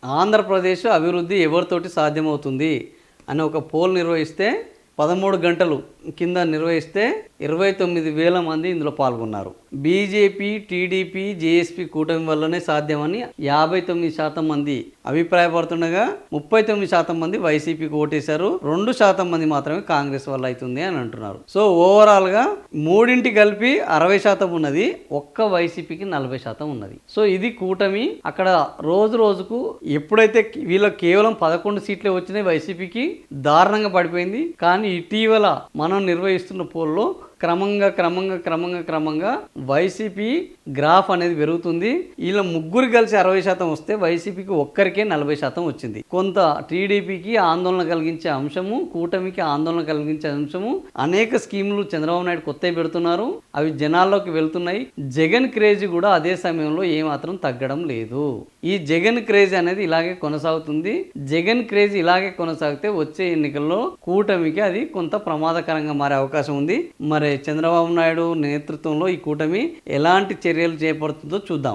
ఆంధ్రప్రదేశ్ అభివృద్ధి ఎవరితోటి సాధ్యమవుతుంది అని ఒక పోల్ నిర్వహిస్తే 13 గంటలు కింద నిర్వహిస్తే 29,000 మంది ఇందులో పాల్గొన్నారు. బీజేపీ, టీడీపీ, జేఎస్పీ కూటమి వల్లనే సాధ్యమని 59% మంది అభిప్రాయపడుతుండగా 39% మంది వైసీపీకి ఓటేశారు. 2% మంది మాత్రమే కాంగ్రెస్ వల్ల అవుతుంది అని అంటున్నారు. సో ఓవరాల్గా మూడింటి కలిపి 60% ఉన్నది, ఒక్క వైసీపీకి 40% ఉన్నది. సో ఇది కూటమి. అక్కడ రోజు రోజుకు ఎప్పుడైతే వీళ్ళకి కేవలం 11 సీట్లే వచ్చినాయి, వైసీపీకి దారుణంగా పడిపోయింది. కానీ ఇటీవల మనం నిర్వహిస్తున్న పోల్లో క్రమంగా వైసీపీ గ్రాఫ్ అనేది పెరుగుతుంది. వీళ్ళ ముగ్గురు కలిసి 60% వస్తే వైసీపీకి ఒక్కరికే 40% వచ్చింది. కొంత టీడీపీకి ఆందోళన కలిగించే అంశము, కూటమికి ఆందోళన కలిగించే అంశము. అనేక స్కీములు చంద్రబాబు నాయుడు కొత్తవి పెడుతున్నారు, అవి జనాల్లోకి వెళ్తున్నాయి. జగన్ క్రేజ్ కూడా అదే సమయంలో ఏమాత్రం తగ్గడం లేదు. ఈ జగన్ క్రేజ్ అనేది ఇలాగే కొనసాగుతుంది. జగన్ క్రేజ్ ఇలాగే కొనసాగితే వచ్చే ఎన్నికల్లో కూటమికి అది కొంత ప్రమాదకరంగా మారే అవకాశం ఉంది. మరి చంద్రబాబు నాయుడు నేతృత్వంలో ఈ కూటమి ఎలాంటి చర్యలు చేపడుతుందో చూద్దాం.